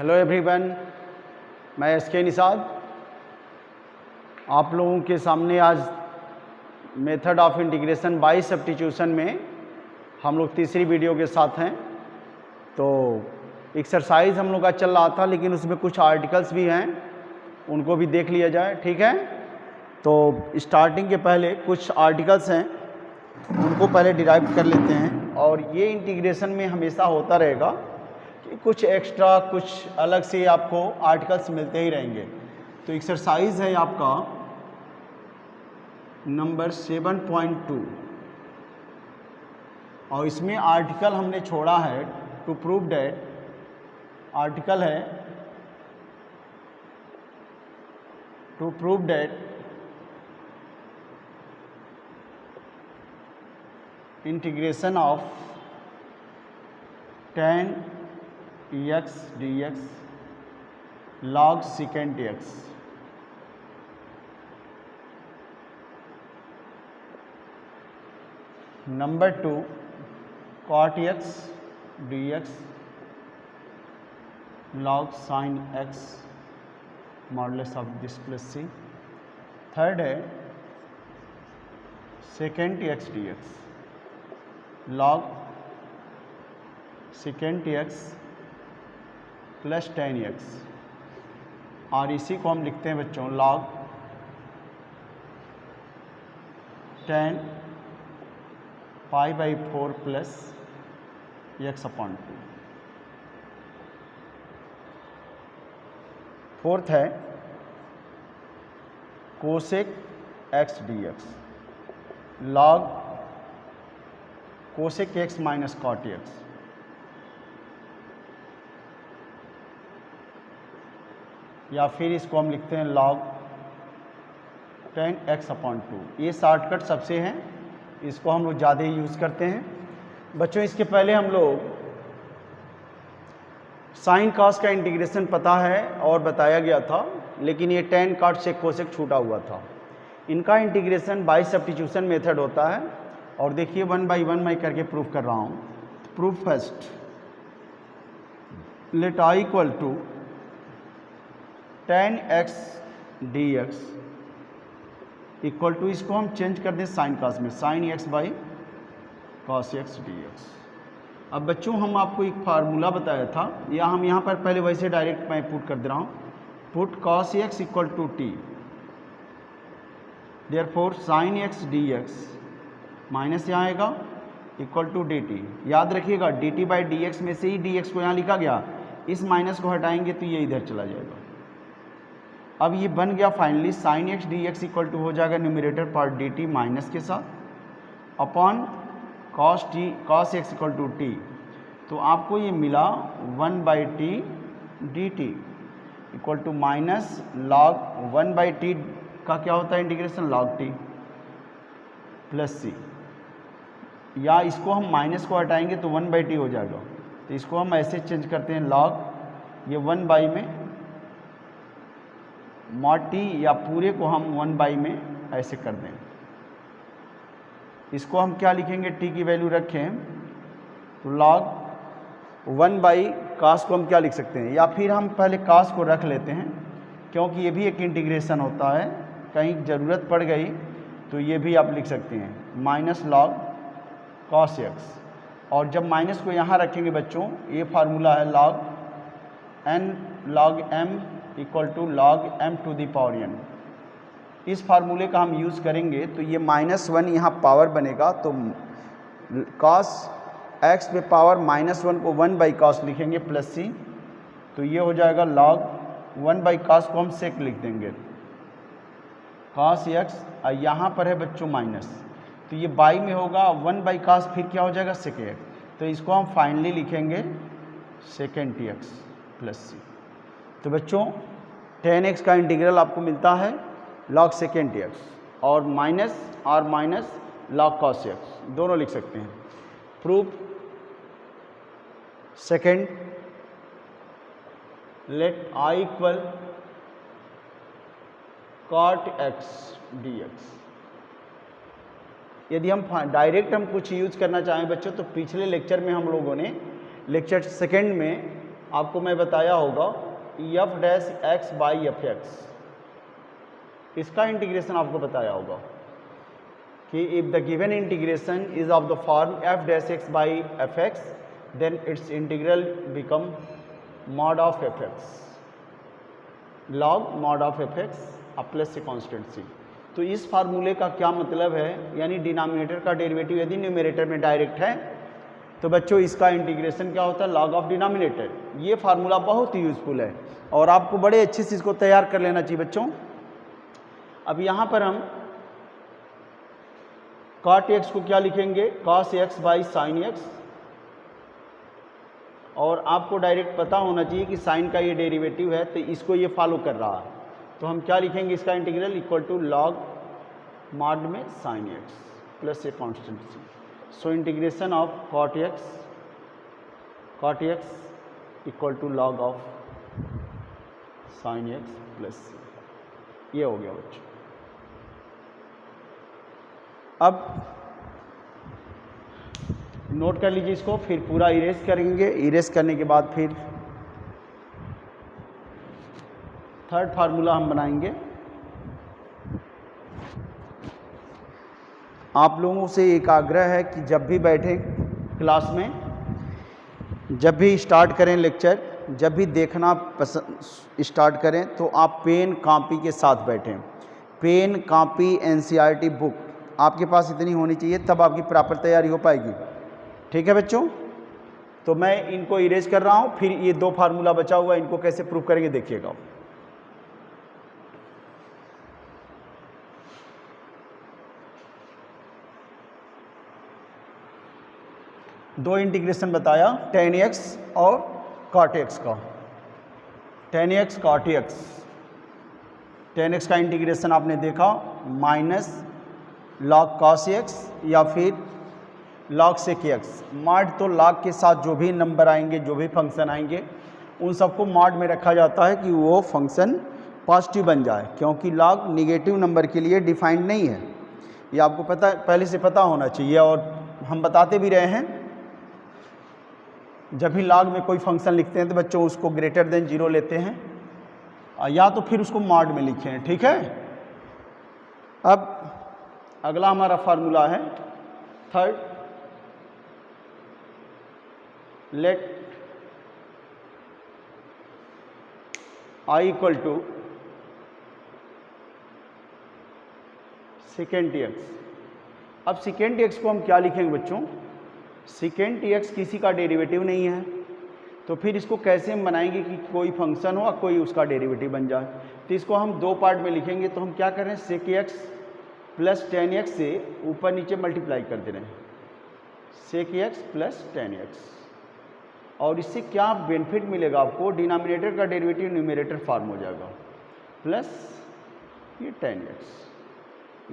Hello everyone, मैं SK Nishad आप लोगों के सामने आज method of integration by substitution में हम लोग तीसरी वीडियो के साथ हैं। तो एक्सरसाइज हम लोग का चल रहा था, लेकिन उसमें कुछ आर्टिकल्स भी हैं, उनको भी देख लिया जाए। ठीक है, तो स्टार्टिंग के पहले कुछ आर्टिकल्स हैं, उनको पहले डिराइव कर लेते हैं। और ये इंटीग्रेशन में हमेशा होता रहेगा कि कुछ एक्स्ट्रा, कुछ अलग से आपको आर्टिकल्स मिलते ही रहेंगे। तो एक्सरसाइज है आपका नंबर 7.2 और इसमें आर्टिकल हमने छोड़ा है टू प्रूव डेट। आर्टिकल है to prove that integration of tan x dx log secant x number 2 cot x dx log sin x modulus of this plus C. Third है secant x dx log secant x plus tan x, और इसी को हम लिखते हैं बच्चों log tan pi by 4 plus x upon 2। Fourth है cosec x dx log cosec x minus cot x, या फिर इसको हम लिखते हैं log tan x अपॉन 2। ये शॉर्टकट सबसे हैं, इसको हम लोग ज़्यादा ही यूज़ करते हैं बच्चों। इसके पहले हम लोग साइन कॉस का इंटीग्रेशन पता है और बताया गया था, लेकिन ये tan कॉट से कोसेक छूटा हुआ था। इनका इंटीग्रेशन बाय सब्स्टिट्यूशन मेथड होता है। और देखिए 1 बाई 1 मैं करके प्रूफ कर रहा हूँ। Proof first, let i equal to tan x dx equal to, इसको हम चेंज कर दें साइन कॉस में, sine x by cos x dx। अब बच्चों हम आपको एक फार्मूला बताया था, या हम यहाँ पर पहले वैसे डायरेक्ट मैं पुट कर दे रहा हूँ। Put cos x equal to t, therefore sine x dx minus यहाँ आएगा इक्वल टू dt। याद रखिएगा dt बाई dx में से ही dx को यहाँ लिखा गया, इस माइनस को हटाएंगे तो ये इधर चला जाएगा। अब ये बन गया finally sine x dx equal to हो जाएगा न्यूमरेटर पार्ट dt माइनस के साथ upon cos x equal to t। तो आपको ये मिला 1 by t dt equal to minus log 1 by t का क्या होता है integration, log t plus C, या इसको हम माइनस को हटाएंगे तो 1 बाई टी हो जाएगा। तो इसको हम ऐसे चेंज करते हैं लॉग ये 1 बाई में मॉड टी, या पूरे को हम 1 बाई में ऐसे कर दें। इसको हम क्या लिखेंगे, टी की वैल्यू रखें तो लॉग 1 बाई कास को हम क्या लिख सकते हैं, या फिर हम पहले कास को रख लेते हैं क्योंकि ये भी एक इंटीग्रेशन होता है, कहीं ज़रूरत पड़ गई तो ये भी आप लिख सकते हैं माइनस लॉग कॉस एक्स। और जब माइनस को यहाँ रखेंगे बच्चों, ये फार्मूला है log n log m equal to log m to the power n। इस फार्मूले का हम यूज़ करेंगे तो ये -1 यहाँ पावर बनेगा, तो cos x पे पावर -1 को 1 बाई कॉस लिखेंगे प्लस सी, तो ये हो जाएगा log 1 बाई कॉस को हम सेक लिख देंगे cos x, यहाँ पर है बच्चों माइनस, तो ये बाई में होगा 1 बाई कॉस, फिर क्या हो जाएगा सेक x, तो इसको हम फाइनली लिखेंगे सेकेंट x प्लस सी। तो बच्चों tan x का इंटीग्रल आपको मिलता है log सेकेंट x और माइनस log cos x, दोनों लिख सकते हैं। Proof second, let i equal cot x dx। यदि हम डायरेक्ट हम कुछ यूज करना चाहें बच्चों, तो पिछले लेक्चर में हम लोगों ने लेक्चर सेकेंड में आपको मैं बताया होगा f dash x by f x, इसका इंटीग्रेशन आपको बताया होगा कि if the given integration is of the form f dash x by f x then its integral become mod of f x, log mod of f x plus से constant C. तो इस फार्मूले का क्या मतलब है, यानी डिनोमिनेटर का डेरिवेटिव यदि न्यूमरेटर में डायरेक्ट है तो बच्चों इसका इंटीग्रेशन क्या होता है, लॉग ऑफ डिनोमिनेटर। ये फार्मूला बहुत ही यूजफुल है और आपको बड़े अच्छे से इसको तैयार कर लेना चाहिए बच्चों। अब यहाँ पर हम cot x को क्या लिखेंगे, cos x by sine x, और आपको डायरेक्ट पता होना चाहिए कि साइन का ये डेरिवेटिव है तो इसको ये फॉलो कर रहा है, तो हम क्या लिखेंगे इसका integral equal to log mod में sine x plus a constant C. So integration of cot x equal to log of sine x plus C. ये हो गया बच्चों। अब नोट कर लीजिए इसको, फिर पूरा इरेज करेंगे। इरेज करने के बाद फिर थर्ड फार्मूला हम बनाएंगे। आप लोगों से एक आग्रह है कि जब भी बैठे क्लास में, जब भी स्टार्ट करें लेक्चर, जब भी देखना स्टार्ट करें तो आप पेन कॉपी के साथ बैठें। पेन कॉपी एनसीईआरटी बुक आपके पास इतनी होनी चाहिए, तब आपकी प्रॉपर तैयारी हो पाएगी। ठीक है बच्चों, तो मैं इनको इरेज कर रहा हूँ, फिर ये दो फार्मूला बचा हुआ इनको कैसे प्रूव करेंगे देखिएगा। दो इंटीग्रेशन बताया tan x और cot x का। tan x cot x, tan x का इंटीग्रेशन आपने देखा माइनस log cos x या फिर log sec x। मॉड तो log के साथ जो भी नंबर आएंगे, जो भी फंक्शन आएंगे, उन सबको मॉड में रखा जाता है कि वो फंक्शन पॉजिटिव बन जाए, क्योंकि log निगेटिव नंबर के लिए डिफाइंड नहीं है। ये आपको पता, पहले से पता होना चाहिए और हम बताते भी रहे हैं। जब भी log में कोई फंक्शन लिखते हैं तो बच्चों उसको ग्रेटर देन 0 लेते हैं या तो फिर उसको मॉड में लिखे हैं। ठीक है, अब अगला हमारा फार्मूला है third, let I equal to secant x। अब सेकेंड x को हम क्या लिखेंगे बच्चों, सेकेंड x किसी का डेरिवेटिव नहीं है, तो फिर इसको कैसे हम बनाएंगे कि कोई फंक्शन हो और कोई उसका डेरिवेटिव बन जाए। तो इसको हम दो पार्ट में लिखेंगे। तो हम क्या कर रहे हैं, सेक x प्लस टेन एक्स से ऊपर नीचे मल्टीप्लाई कर दे रहे हैं, सेक x प्लस टेन एक्स। और इससे क्या बेनिफिट मिलेगा आपको, डिनोमिनेटर का डेरिवेटिव न्यूमरेटर फॉर्म हो जाएगा, प्लस ये टेन एक्स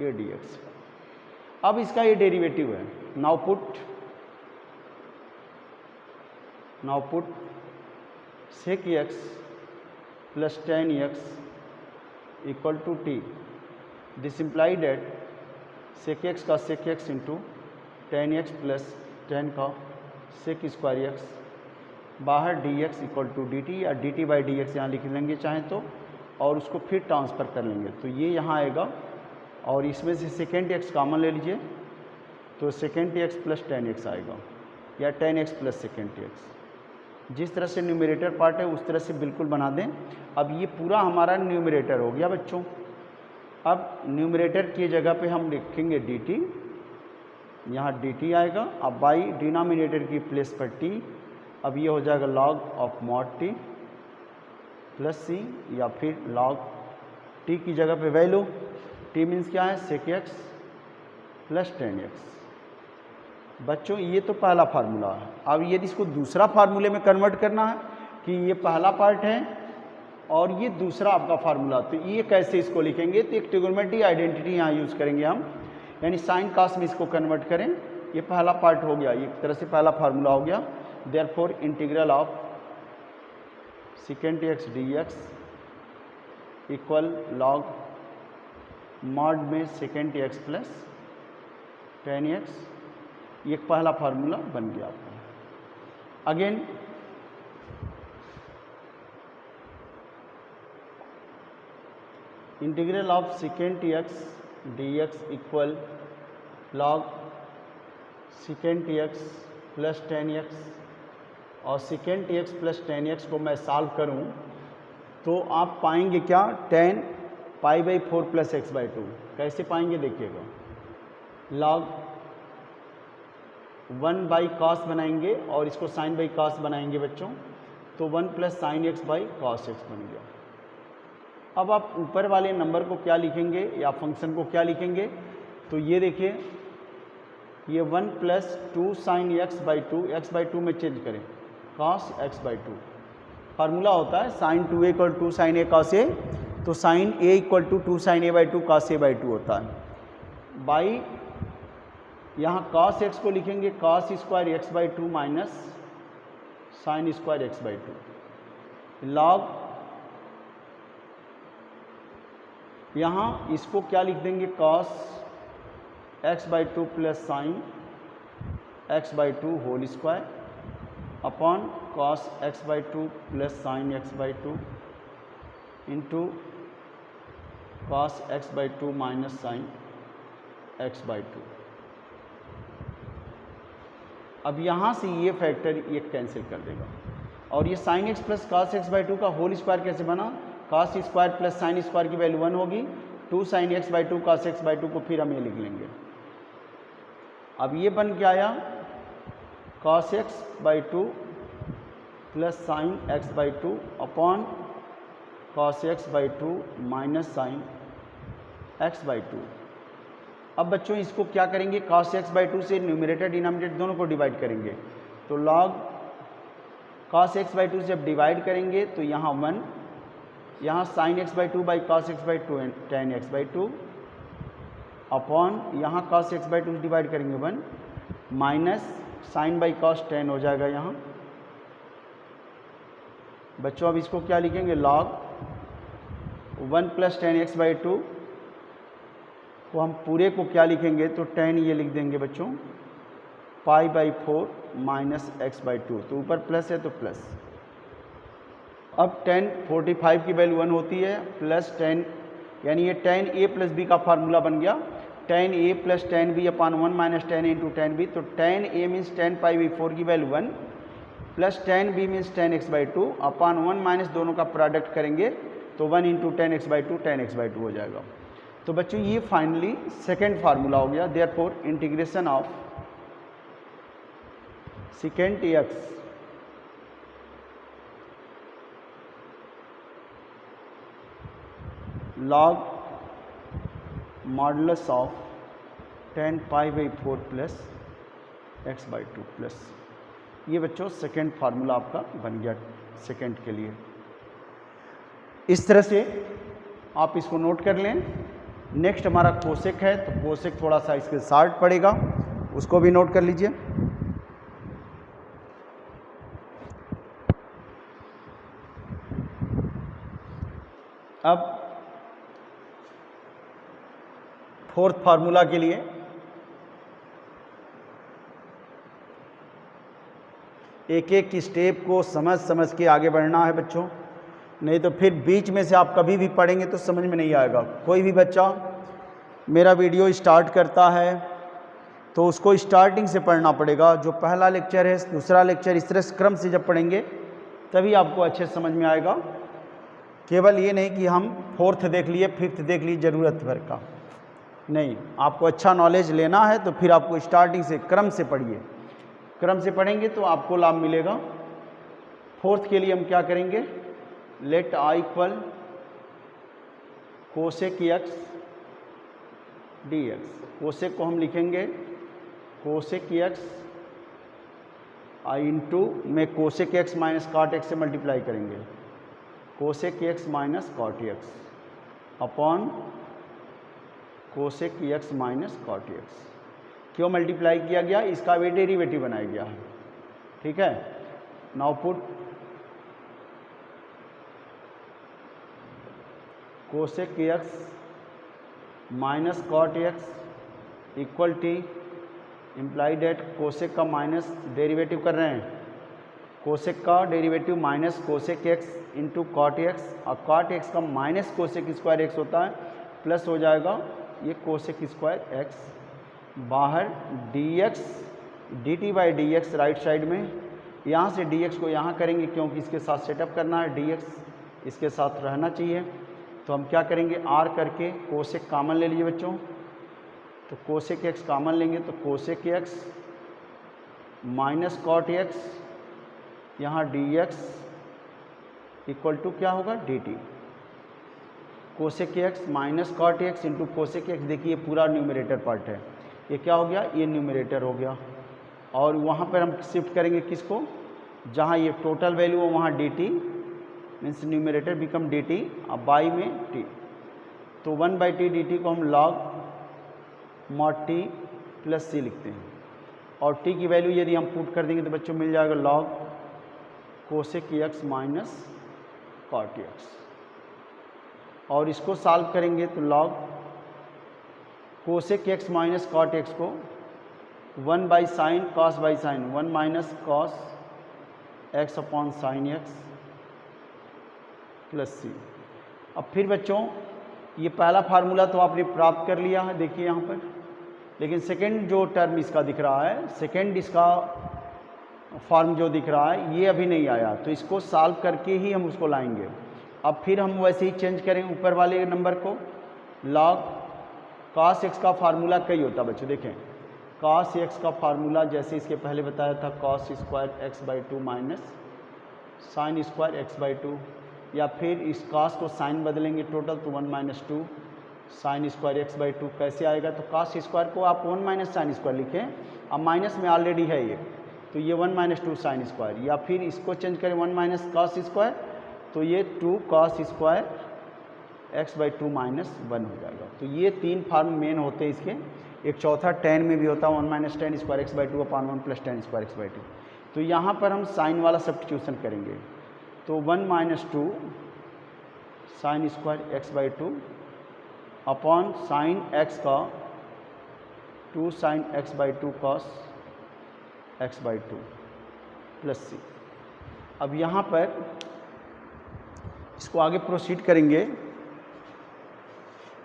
ये dx। अब इसका ये डेरिवेटिव है। Now put sec x plus tan x equal to t. This implies that sec x का sec x into tan x plus tan का सेक स्क्वायर एक्स, बाहर dx इक्वल टू dt या dt by d x यहाँ लिख लेंगे चाहें तो, और उसको फिर ट्रांसफ़र कर लेंगे तो ये यहाँ आएगा और इसमें से सेकेंड x कॉमन ले लीजिए तो second x plus tan x आएगा या ten x plus second x. जिस तरह से न्यूमरेटर पार्ट है उस तरह से बिल्कुल बना दें। अब ये पूरा हमारा न्यूमरेटर हो गया बच्चों। अब न्यूमरेटर की जगह पे हम लिखेंगे dt, यहाँ dt आएगा। अब बाई डिनोमिनेटर की प्लेस पर t, अब ये हो जाएगा log of mod t plus C, या फिर log t की जगह पे वैल्यू t मीन्स क्या है, सेक x प्लस टेन एक्स। बच्चों ये तो पहला फार्मूला है। अब यदि इसको दूसरा फार्मूले में कन्वर्ट करना है कि ये पहला पार्ट है और ये दूसरा आपका फार्मूला, तो ये कैसे इसको लिखेंगे, तो एक ट्रिगोनोमेट्री आइडेंटिटी यहाँ यूज़ करेंगे हम, यानी साइन कास में इसको कन्वर्ट करें। ये पहला पार्ट हो गया, एक तरह से पहला फार्मूला हो गया। Therefore integral of second x d x equal log mod में second x plus tan x, ये पहला फार्मूला बन गया आपका। Again integral of secant x d x equal log secant x plus 10x, और सेकेंट एक्स प्लस 10x को मैं solve करूं तो आप पाएंगे क्या, 10 π/4 प्लस x/2। कैसे पाएंगे देखिएगा, लॉग 1/cos बनाएंगे और इसको sin बाई cos बनाएंगे बच्चों, तो 1 plus sign x by cos x बन गया। अब आप ऊपर वाले नंबर को क्या लिखेंगे या फंक्शन को क्या लिखेंगे, तो ये देखिए, ये 1 प्लस 2 साइन x/2 में चेंज करें cos x/2। फार्मूला होता है sine 2a equal 2 sine a cos a, तो sine a equal to 2 sine a/2 cos a/2 होता है। बाई यहाँ cos x को लिखेंगे cos square x/2 minus sine square x/2। Log यहाँ इसको क्या लिख देंगे, cos x/2 plus sine x/2 whole square upon cos x/2 plus sine x/2 into cos x/2 minus sine x/2। अब यहाँ से ये फैक्टर ये कैंसिल कर देगा, और ये sign x plus cos x/2 का होल स्क्वायर कैसे बना, cos square plus sine square की वैल्यू 1 होगी, 2 साइन x/2 cos x/2 को फिर हम ये लिख लेंगे। अब ये बन के आया cos x/2 plus sine x/2 upon cos x/2 minus sine x/2। अब बच्चों इसको क्या करेंगे, cos x/2 से न्यूमरेटर डिनोमिनेटर दोनों को डिवाइड करेंगे, तो log cos x/2 से अब डिवाइड करेंगे तो यहाँ 1, यहाँ sine x/2 by cos x/2 tan x/2 upon यहाँ cos x/2 से डिवाइड करेंगे 1 minus sine by cos tan हो जाएगा यहाँ। बच्चों अब इसको क्या लिखेंगे, log 1 प्लस tan x/2 को हम पूरे को क्या लिखेंगे, तो tan ये लिख देंगे बच्चों π/4 माइनस x/2, तो ऊपर प्लस है तो प्लस। अब tan 45 की वैल्यू 1 होती है, प्लस tan यानी ये tan a प्लस b का फार्मूला बन गया, tan a plus tan b upon 1 minus tan a into tan b, तो tan a मीन्स tan π/4 की value 1 plus tan b means tan x/2 upon 1 minus दोनों का product करेंगे तो 1 into tan x/2 हो जाएगा। तो बच्चों ये फाइनली सेकेंड फार्मूला हो गया। Therefore integration of secant x log modulus of tan π/4 plus x/2 plus, ये बच्चों सेकेंड फार्मूला आपका बन गया सेकेंड के लिए। इस तरह से आप इसको नोट कर लें। नेक्स्ट हमारा कोसेक है, तो कोसेक थोड़ा सा इसके शार्ट पड़ेगा, उसको भी नोट कर लीजिए। अब फोर्थ फार्मूला के लिए एक एक स्टेप को समझ समझ के आगे बढ़ना है बच्चों, नहीं तो फिर बीच में से आप कभी भी पढ़ेंगे तो समझ में नहीं आएगा। कोई भी बच्चा मेरा वीडियो स्टार्ट करता है तो उसको स्टार्टिंग से पढ़ना पड़ेगा, जो पहला लेक्चर है दूसरा लेक्चर, इस तरह क्रम से जब पढ़ेंगे तभी आपको अच्छे समझ में आएगा। केवल ये नहीं कि हम फोर्थ देख लिए फिफ्थ देख लिए ज़रूरत भर का नहीं, आपको अच्छा नॉलेज लेना है तो फिर आपको स्टार्टिंग से क्रम से पढ़िए, क्रम से पढ़ेंगे तो आपको लाभ मिलेगा। फोर्थ के लिए हम क्या करेंगे, let I equal cosec x d x. Cosec को हम लिखेंगे कोसेक एक्स आई इंटू में cosec x minus cot x से मल्टीप्लाई करेंगे, cosec x minus cot x upon cosec x minus cot x. क्यों मल्टीप्लाई किया गया, इसका वे डेरिवेटिव बनाया गया है, ठीक है। Now put cosec x minus cot x equal t, imply that cosec का माइनस डेरिवेटिव कर रहे हैं कोसेक का derivative minus cosec x into cot x, और कॉट एक्स का माइनस कोसेक स्क्वायर एक्स होता है, प्लस हो जाएगा ये कोसेक स्क्वायर एक्स, बाहर d x d t by d x right side में, यहाँ से डी एक्स को यहाँ करेंगे क्योंकि इसके साथ सेटअप करना है, डी एक्स इसके साथ रहना चाहिए। तो हम क्या करेंगे, आर करके कोसेक कामन ले लीजिए बच्चों, तो कोसेक एक्स कामन लेंगे तो cosec x minus cot x, यहाँ डी एक्स इक्वल टू क्या होगा d t, cosec x minus cot x into cosec x. देखिए पूरा न्यूमरेटर पार्ट है, ये क्या हो गया, ये न्यूमरेटर हो गया, और वहाँ पर हम शिफ्ट करेंगे किसको, जहाँ ये टोटल वैल्यू हो वहाँ D T, means numerator become D t, अब बाई में टी, तो 1/t डी टी को हम लॉग मॉड टी प्लस सी लिखते हैं, और टी की वैल्यू यदि हम पुट कर देंगे तो बच्चों मिल जाएगा log cosec x minus cot x, और इसको सॉल्व करेंगे तो log cosec x minus cot x को 1 by sine cos by sine 1 minus cos x upon sine x plus C. अब फिर बच्चों ये पहला फार्मूला तो आपने प्राप्त कर लिया है, देखिए यहाँ पर, लेकिन सेकेंड जो टर्म इसका दिख रहा है, सेकेंड इसका फॉर्म जो दिख रहा है ये अभी नहीं आया, तो इसको सॉल्व करके ही हम उसको लाएंगे। अब फिर हम वैसे ही चेंज करें ऊपर वाले नंबर को, लॉग कॉस एक्स का फार्मूला कई होता है बच्चों, देखें कॉस एक्स का फार्मूला जैसे इसके पहले बताया था cos square x by to minus sine square x by to, या फिर इस कॉस को साइन बदलेंगे टोटल तो 1 minus two sine square x by to कैसे आएगा, तो कॉस स्क्वायर को आप 1 माइनस साइन स्क्वायर लिखें, अब माइनस में ऑलरेडी है ये, तो ये 1 माइनस टू साइन स्क्वायर, या फिर इसको चेंज करें 1 माइनस कॉस स्क्वायर, तो ये 2 cos square x by to minus 1 हो जाएगा। तो ये तीन फार्म मेन होते हैं इसके, एक चौथा टेन में भी होता है 1 minus ten square x by two upon 1 plus ten square x by to. तो यहाँ पर हम साइन वाला सब्स्टिट्यूशन करेंगे, तो 1 minus two sine square x by two upon sine x का 2 sine x by two cos x by two plus C. अब यहाँ पर इसको आगे प्रोसीड करेंगे,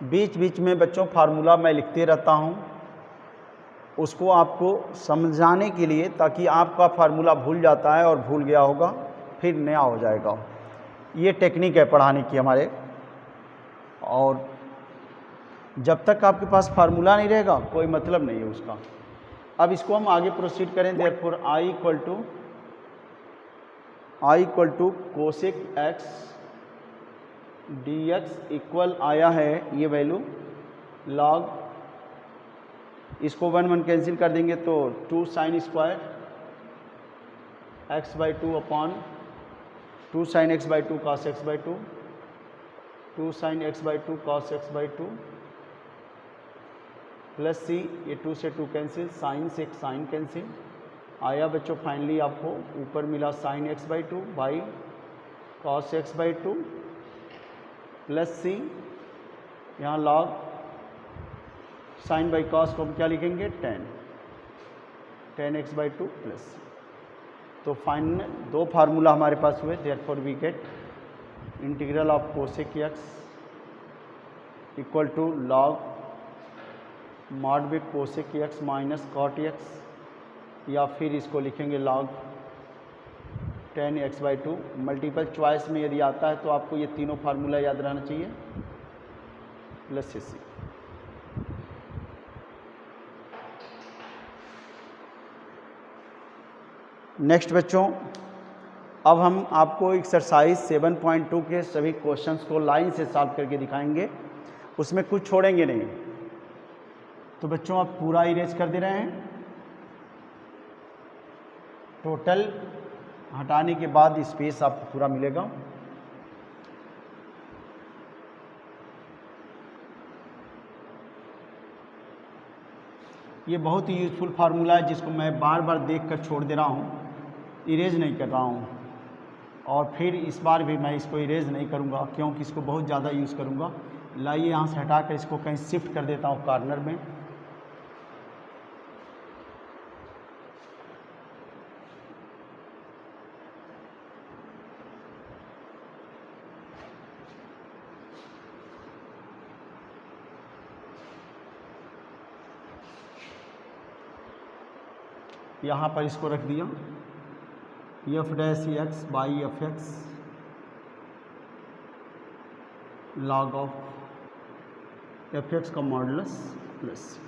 बीच बीच में बच्चों फार्मूला मैं लिखते रहता हूँ, उसको आपको समझाने के लिए, ताकि आपका फार्मूला भूल जाता है और भूल गया होगा फिर नया हो जाएगा। ये टेक्निक है पढ़ाने की हमारे, और जब तक आपके पास फार्मूला नहीं रहेगा कोई मतलब नहीं है उसका। अब इसको हम आगे प्रोसीड करें, therefore I equal to cosec x d x equal आया है ये वैल्यू लॉग, इसको 1 1 कैंसिल कर देंगे तो 2 sine square x by two upon 2 sine x by two cos x by two, 2 sine x by two cos x by two plus C, ये 2 से 2 cancel, sine से साइन कैंसिल आया बच्चों, finally आपको ऊपर मिला sine x by two by cos x by two plus C, यहाँ log sign by cos को हम क्या लिखेंगे 10 x by two plus c. तो फाइनल दो फार्मूला हमारे पास हुए, therefore we get integral of cosec x equal to log mod with cosec x minus cot x, या फिर इसको लिखेंगे log 10 x by two. Multiple choice में यदि आता है तो आपको ये तीनों फार्मूला याद रहना चाहिए, प्लस सी। नेक्स्ट बच्चों, अब हम आपको एक्सरसाइज 7.2 के सभी क्वेश्चंस को लाइन से सॉल्व करके दिखाएंगे, उसमें कुछ छोड़ेंगे नहीं। तो बच्चों आप पूरा इरेज कर दे रहे हैं, टोटल हटाने के बाद स्पेस आपको पूरा मिलेगा। ये बहुत ही यूज़फुल फार्मूला है जिसको मैं बार बार देखकर छोड़ दे रहा हूँ, इरेज नहीं कर रहा हूँ, और फिर इस बार भी मैं इसको इरेज नहीं करूँगा क्योंकि इसको बहुत ज़्यादा यूज़ करूँगा। लाइए यहाँ से हटा कर इसको कहीं शिफ्ट कर देता हूँ कॉर्नर में। यहाँ पर इसको रख दिया F dash x by f x log of f x का मॉडुलस प्लस।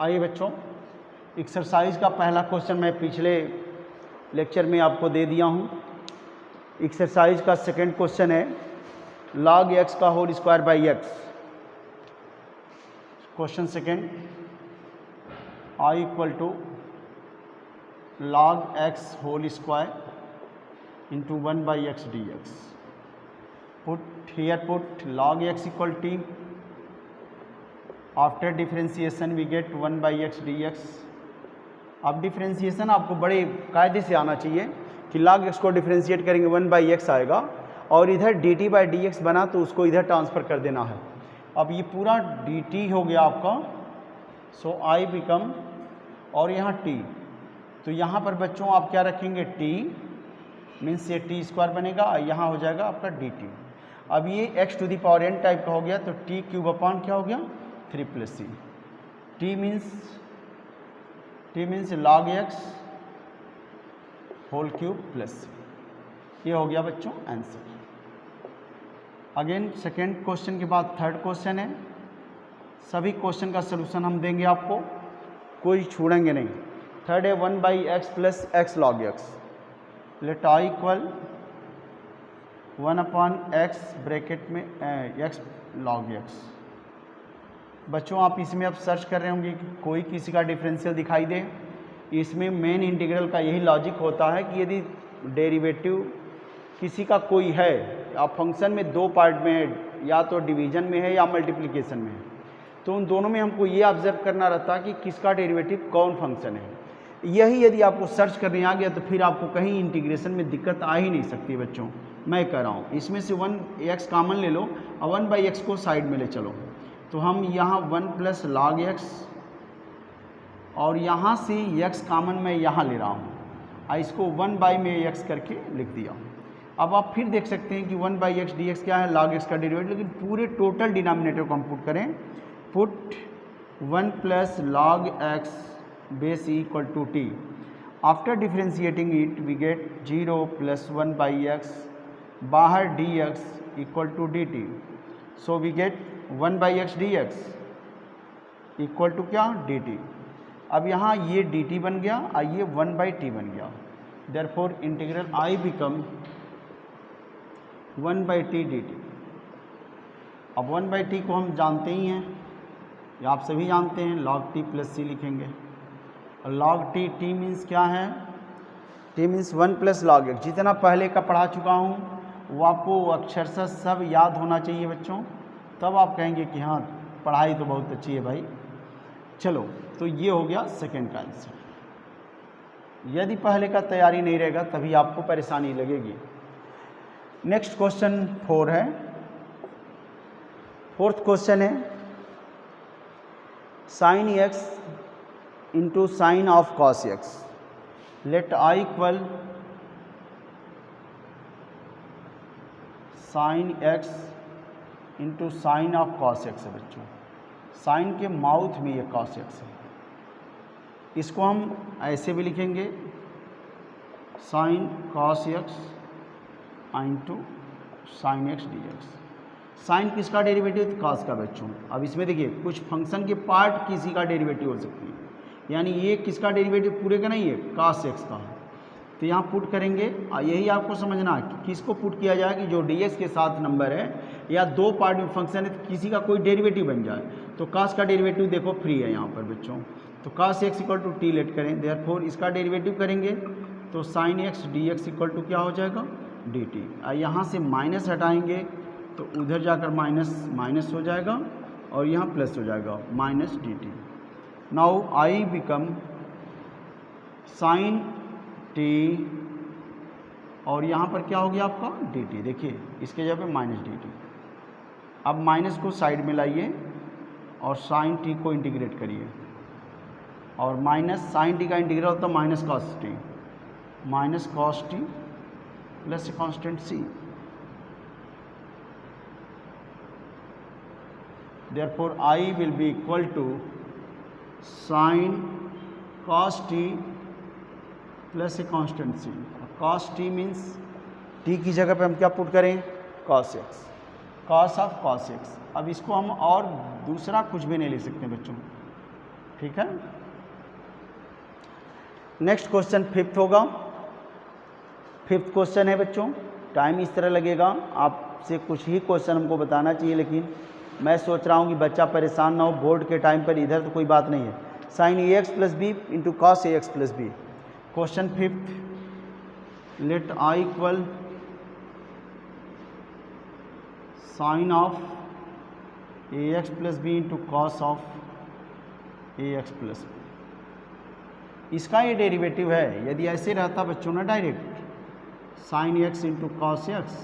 आइए बच्चों, एक्सरसाइज का पहला क्वेश्चन मैं पिछले लेक्चर में आपको दे दिया हूँ। एक्सरसाइज का सेकंड क्वेश्चन है log x का whole square by x. Question second, i equal to log x whole square into 1 by x d x. Put log x इक्वल t, after differentiation we get 1 by x d x. अब differentiation आपको बड़े कायदे से आना चाहिए कि log x को डिफ्रेंशिएट करेंगे 1 बाई एक्स आएगा और इधर dt बाई डी एक्स बना तो उसको इधर ट्रांसफ़र कर देना है। अब ये पूरा dt हो गया आपका, सो I बिकम, और यहाँ t, तो यहाँ पर बच्चों आप क्या रखेंगे t मीन्स ये टी स्क्वायर बनेगा, यहाँ हो जाएगा आपका dt। अब ये x to the power n type का हो गया तो t क्यूब अपॉन क्या हो गया 3 plus c। t means log x whole cube plus c। ये हो गया बच्चों आंसर। अगेन सेकेंड क्वेश्चन के बाद थर्ड क्वेश्चन है। सभी क्वेश्चन का सलूशन हम देंगे आपको, कोई छोड़ेंगे नहीं। थर्ड है 1 by x plus x log x. Let I equal 1 upon x bracket में एक्स लॉग एक्स। बच्चों आप इसमें अब सर्च कर रहे होंगे कि कोई किसी का डिफरेंशियल दिखाई दे। इसमें मेन इंटीग्रल का यही लॉजिक होता है कि यदि डेरिवेटिव किसी का कोई है, आप फंक्शन में दो पार्ट में है, या तो डिवीजन में है या मल्टीप्लिकेशन में है, तो उन दोनों में हमको ये ऑब्जर्व करना रहता है कि किसका डेरिवेटिव कौन फंक्शन है। यही यदि आपको सर्च करने आ गया तो फिर आपको कहीं इंटीग्रेशन में दिक्कत आ ही नहीं सकती बच्चों। मैं कह रहा हूँ इसमें से 1x कॉमन ले लो और 1 बाई एक्स को साइड में ले चलो, तो हम यहाँ 1 प्लस लॉग एक्स और यहाँ से x कॉमन मैं यहाँ ले रहा हूँ, इसको 1 बाई में x करके लिख दिया। अब आप फिर देख सकते हैं कि 1 बाई एक्स डी एक्स क्या है, log x का डेरिवेटिव, लेकिन पूरे टोटल डिनोमिनेटर को हम पुट करें। Put 1 plus log x base equal to t. After differentiating it we get 0 plus 1 by x, बाहर d x equal to d t. So we get 1 by x d x equal to क्या d t. अब यहाँ ये D T बन गया और ये 1 by T बन गया। Therefore integral I become 1 by T D t. अब 1 बाई टी को हम जानते ही हैं, या आप सभी जानते हैं, log t प्लस सी लिखेंगे। और log t मीन्स क्या है, t means 1 plus log x. जितना पहले का पढ़ा चुका हूँ वो आपको अक्षरशः सब याद होना चाहिए बच्चों, तब आप कहेंगे कि हाँ पढ़ाई तो बहुत अच्छी है भाई। चलो, तो ये हो गया सेकेंड का आंसर। यदि पहले का तैयारी नहीं रहेगा तभी आपको परेशानी लगेगी। नेक्स्ट क्वेश्चन 4 है। फोर्थ क्वेश्चन है sine x into sine of cos x. Let I equal sine x into sine of cos x है बच्चों। साइन के माउथ में ये कॉस एक्स है, इसको हम ऐसे भी लिखेंगे sine cos x into sine x d x. Sine किसका डेरिवेटिव, कॉस का बच्चों। अब इसमें देखिए कुछ फंक्शन के पार्ट किसी का डेरिवेटिव हो सकती है, यानी ये किसका डेरिवेटिव पूरे का नहीं है, कॉस एक्स का। तो यहाँ पुट करेंगे, यही आपको समझना है कि किसको पुट किया जाए कि जो डी एक्स के साथ नंबर है या दो पार्ट में फंक्शन है तो किसी का कोई डेरिवेटिव बन जाए। तो कॉस का डेरिवेटिव देखो फ्री है यहाँ पर बच्चों, तो cos x equal to t let करें, देयरफॉर इसका डेरिवेटिव करेंगे तो sine x d x equal to क्या हो जाएगा डी टी। यहाँ से माइनस हटाएंगे तो उधर जाकर माइनस हो जाएगा और यहाँ प्लस हो जाएगा minus d T. Now I become sign T और यहाँ पर क्या हो गया आपका डी टी। देखिए इसके जगह पे माइनस डी टी। अब माइनस को साइड में लाइए और साइन टी को इंटीग्रेट करिए, और माइनस साइन टी का इंटीग्रल होता है minus cos t plus a constant c. Therefore I will be equal to sine cos t plus a constant c. Cos t means t की जगह पे हम क्या पुट करें, cos x, cos of cos x. अब इसको हम और दूसरा कुछ भी नहीं लिख सकते बच्चों, ठीक है। नेक्स्ट क्वेश्चन फिफ्थ होगा। फिफ्थ क्वेश्चन है बच्चों, टाइम इस तरह लगेगा, आपसे कुछ ही क्वेश्चन हमको बताना चाहिए, लेकिन मैं सोच रहा हूँ कि बच्चा परेशान ना हो बोर्ड के टाइम पर, इधर तो कोई बात नहीं है। Sine a x plus b into cos a x plus b. Question fifth, let I equal sine of a x plus b into cos of a x plus b. इसका ये डेरिवेटिव है। यदि ऐसे रहता बच्चों ना direct sine x into cos x,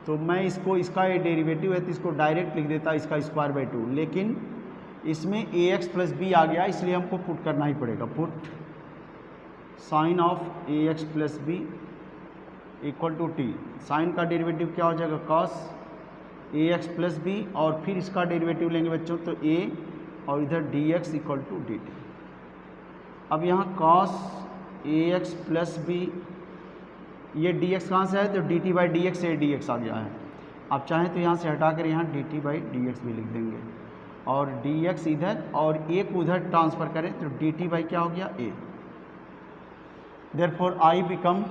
तो मैं इसको, इसका ये डेरिवेटिव है तो इसको डायरेक्ट लिख देता इसका स्क्वायर बाई 2, लेकिन इसमें ए एक्स प्लस बी आ गया, इसलिए हमको पुट करना ही पड़ेगा। Put sine of a x plus b equal to t. Sine का डेरिवेटिव क्या हो जाएगा, cos a x plus b, और फिर इसका डेरिवेटिव लेंगे बच्चों तो ए, और इधर d x equal to d t. अब यहाँ cos a x plus b, ये डी एक्स कहाँ से है, तो d t by d x से डी एक्स आ गया है। आप चाहें तो यहाँ से हटाकर यहाँ d t by d x भी लिख देंगे, और डी एक्स इधर और एक उधर ट्रांसफ़र करें तो डी टी बाई क्या हो गया, ए। देयरफॉर आई बिकम,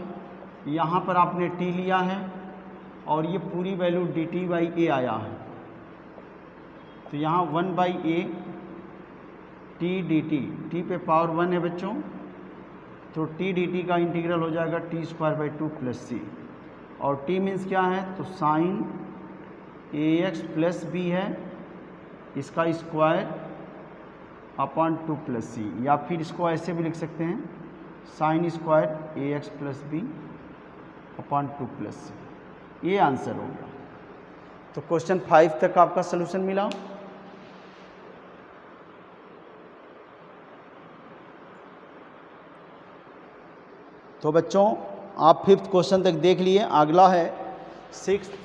यहाँ पर आपने टी लिया है और ये पूरी वैल्यू डी टी बाई ए आया है, तो यहाँ 1 by A T D T, T पे पावर 1 है बच्चों, तो टी डी टी का इंटीग्रल हो जाएगा टी स्क्वायर बाई 2 प्लस सी। और टी मीन्स क्या है, तो sign a x plus B है, इसका स्क्वायर अपॉन 2 प्लस सी, या फिर इसको ऐसे भी लिख सकते हैं sine square a x plus b upon 2 plus C. ये आंसर हो गया। तो क्वेश्चन 5 तक आपका सलूशन मिला। तो बच्चों आप 5th क्वेश्चन तक देख लिए, अगला है 6th।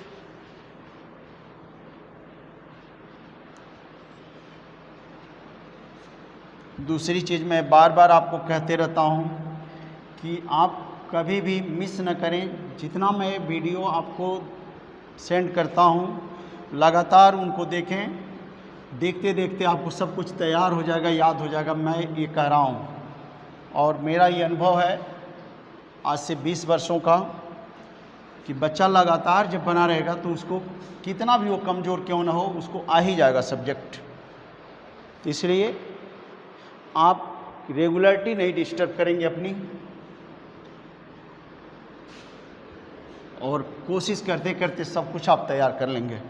दूसरी चीज़ मैं बार बार आपको कहते रहता हूँ कि आप कभी भी मिस न करें। जितना मैं वीडियो आपको सेंड करता हूँ लगातार उनको देखें, देखते देखते आपको सब कुछ तैयार हो जाएगा, याद हो जाएगा। मैं ये कह रहा हूँ, और मेरा ये अनुभव है आज से 20 वर्षों का, कि बच्चा लगातार जब बना रहेगा तो उसको कितना भी वो कमज़ोर क्यों ना हो, उसको आ ही जाएगा सब्जेक्ट। तो इसलिए आप रेगुलरिटी नहीं डिस्टर्ब करेंगे अपनी, और कोशिश करते करते सब कुछ आप तैयार कर लेंगे।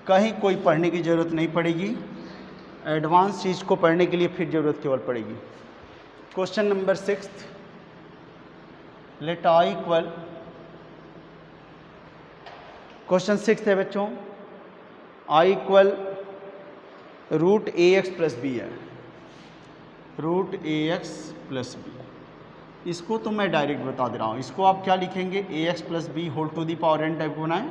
कहीं कोई पढ़ने की ज़रूरत नहीं पड़ेगी, एडवांस चीज़ को पढ़ने के लिए फिर ज़रूरत केवल पड़ेगी। Question number 6, late I equal, question 6 है बच्चों, I equal root A x plus B है, रूट ए एक्स प्लस बी। इसको तो मैं डायरेक्ट बता दे रहा हूँ। इसको आप क्या लिखेंगे, a x plus b whole to the power n type बनाएं,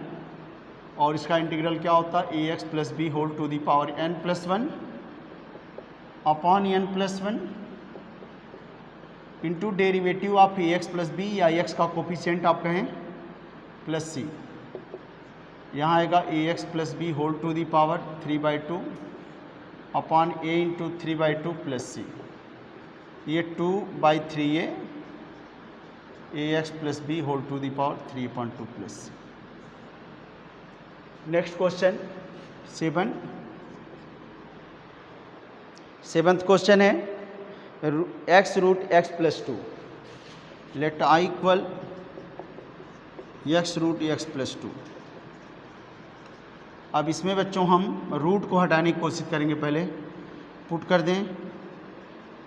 और इसका इंटीग्रल क्या होता है, a x plus b whole to the power n plus 1 upon n plus 1 into derivative of a x plus b, या एक्स का coefficient आप कहें प्लस सी। यहाँ आएगा a x plus b whole to the power 3/2 upon a into 3/2 plus C. ये 2/3 है, a x plus b whole to the power 3/2 plus C. Next question 7, 7th question है x root x plus 2। Let I equal x root x plus 2। अब इसमें बच्चों हम root को हटाने की कोशिश करेंगे। पहले पुट कर दें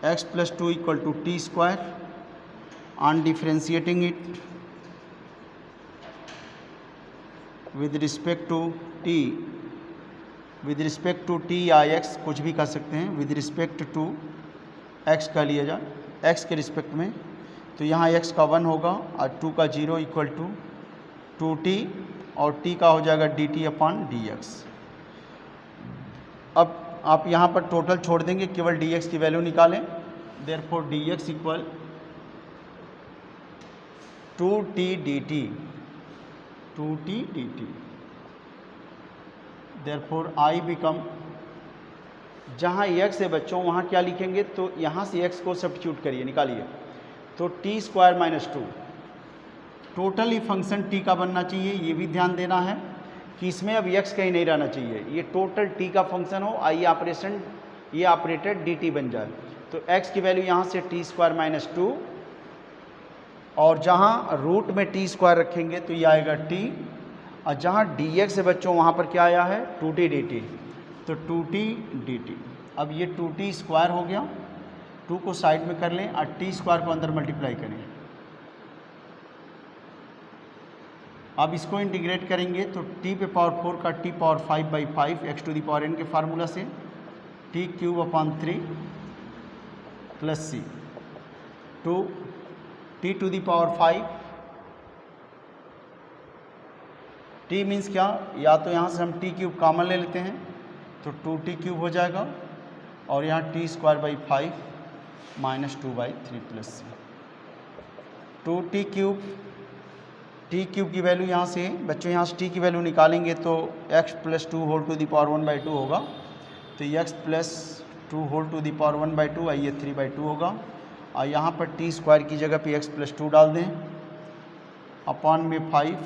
x plus 2 equal to t square, on differentiating it with respect to t, with respect to t या x कुछ भी कर सकते हैं, विद रिस्पेक्ट टू x का लिया जाए x के रिस्पेक्ट में, तो यहाँ x का 1 होगा और 2 का 0 इक्वल टू 2t, और t का हो जाएगा dt अपॉन dx। अब आप यहाँ पर टोटल छोड़ देंगे, केवल dx की वैल्यू निकालें। Therefore dx equal 2t dt, 2t dt। Therefore I become, जहाँ x है बच्चों वहाँ क्या लिखेंगे, तो यहाँ से x को सब्स्टिट्यूट करिए, निकालिए, तो t स्क्वायर माइनस 2। टोटल ये फंक्शन t का बनना चाहिए, ये भी ध्यान देना है कि इसमें अब x कहीं नहीं रहना चाहिए, ये टोटल t का फंक्शन हो, आई ऑपरेशन ये ऑपरेटर dt बन जाए। तो x की वैल्यू यहाँ से t स्क्वायर माइनस 2, और जहाँ रूट में t स्क्वायर रखेंगे तो ये आएगा t, और जहाँ dx है बच्चों वहाँ पर क्या आया है 2t dt, तो 2t dt। अब ये 2t स्क्वायर हो गया, 2 को साइड में कर लें और t स्क्वायर को अंदर मल्टीप्लाई करें। अब इसको इंटीग्रेट करेंगे तो t पे पावर 4 का t power 5/5 x to the power n के फार्मूला से t cube upon 3 plus c, to t to the power 5, t means क्या, या तो यहाँ से हम t क्यूब कॉमन ले लेते हैं तो 2t क्यूब हो जाएगा, और यहाँ t square by 5 minus 2/3 plus c, 2t cube. t cube की वैल्यू यहाँ से बच्चों, यहाँ से t की वैल्यू निकालेंगे तो x plus 2 whole to the power 1/2 होगा, तो x plus 2 whole to the power 1/2 आइए 3/2 होगा, और यहाँ पर t स्क्वायर की जगह पे x प्लस 2 डाल दें, अपॉन में 5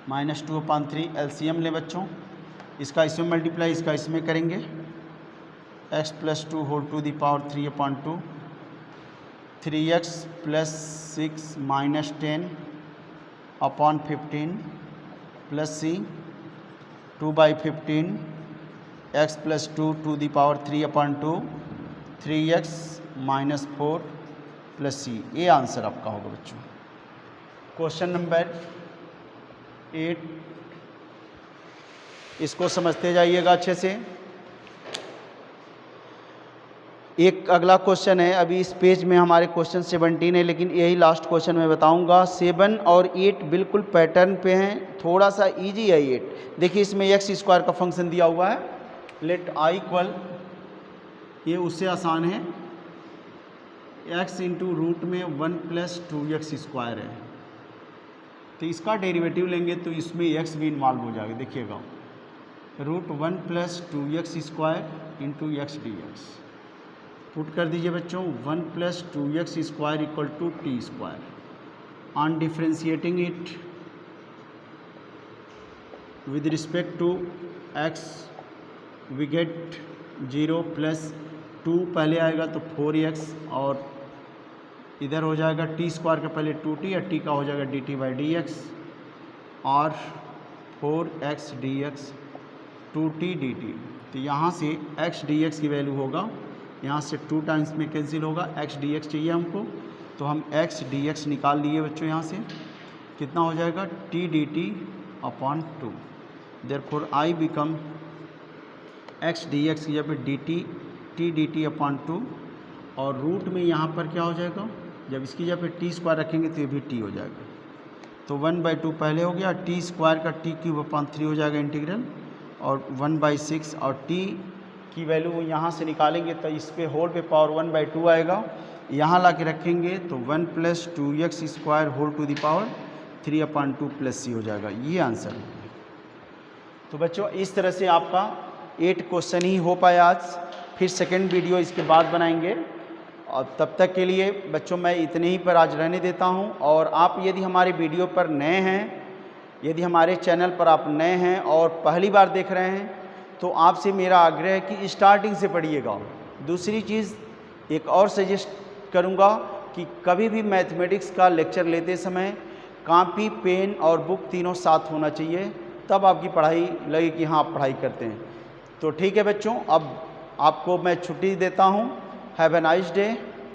माइनस 2 अपॉन 3, एलसीएम लें बच्चों, इसका इसमें मल्टीप्लाई, इसका इसमें करेंगे, x plus 2 whole to the power 3/2, 3x plus 6 minus 10 upon 15 plus c, 2/15, x plus 2 to the power 3/2, 3x minus 4 plus c। ये आंसर आपका होगा बच्चों। क्वेश्चन नंबर 8, इसको समझते जाइएगा अच्छे से। एक अगला क्वेश्चन है, अभी इस पेज में हमारे क्वेश्चन 17 है, लेकिन यही लास्ट क्वेश्चन मैं बताऊंगा। 7 और 8 बिल्कुल पैटर्न पे हैं, थोड़ा सा इजी है 8। देखिए इसमें एक्स स्क्वायर का फंक्शन दिया हुआ है, लेट आई इक्वल, ये उससे आसान है, x इंटू रूट में 1 प्लस 2x स्क्वायर है, तो इसका डेरिवेटिव लेंगे तो इसमें x भी इन्वॉल्व हो जाएगा। देखिएगा root 1 plus 2x square into x d x, put कर दीजिए बच्चों, 1 plus 2x square equal to t square. On differentiating it with respect to x we get 0 plus 2 पहले आएगा तो 4x, और इधर हो जाएगा टी स्क्वायर का पहले 2t और t का हो जाएगा dt/dx, और 4x dx 2t dt। तो यहाँ से x dx की वैल्यू होगा, यहाँ से 2 टाइम्स में कैंसिल होगा, x dx चाहिए हमको, तो हम x dx निकाल लिए बच्चों। यहाँ से कितना हो जाएगा t dt upon 2। Therefore I become x dx की जगह पे dt t dt अपॉन 2, और रूट में यहाँ पर क्या हो जाएगा, जब इसकी जगह पे टी स्क्वायर रखेंगे तो ये भी t हो जाएगा, तो 1/2 पहले हो गया, टी स्क्वायर का t क्यूब अपॉन 3 हो जाएगा इंटीग्रल, और 1/6, और t की वैल्यू यहाँ से निकालेंगे तो इस पे होल पे पावर 1/2 आएगा, यहाँ ला के रखेंगे तो 1 plus 2x square whole to the power 3/2 plus c हो जाएगा। ये आंसर है। तो बच्चों इस तरह से आपका 8 क्वेश्चन ही हो पाए आज, फिर सेकेंड वीडियो इसके बाद बनाएंगे, और तब तक के लिए बच्चों मैं इतने ही पर आज रहने देता हूँ। और आप यदि हमारे वीडियो पर नए हैं, यदि हमारे चैनल पर आप नए हैं और पहली बार देख रहे हैं, तो आपसे मेरा आग्रह है कि स्टार्टिंग से पढ़िएगा। दूसरी चीज़ एक और सजेस्ट करूँगा कि कभी भी मैथमेटिक्स का लेक्चर लेते समय कॉपी, पेन और बुक तीनों साथ होना चाहिए, तब आपकी पढ़ाई लगे कि हाँ आप पढ़ाई करते हैं। तो ठीक है बच्चों, अब आपको मैं छुट्टी देता हूँ। Have a nice day.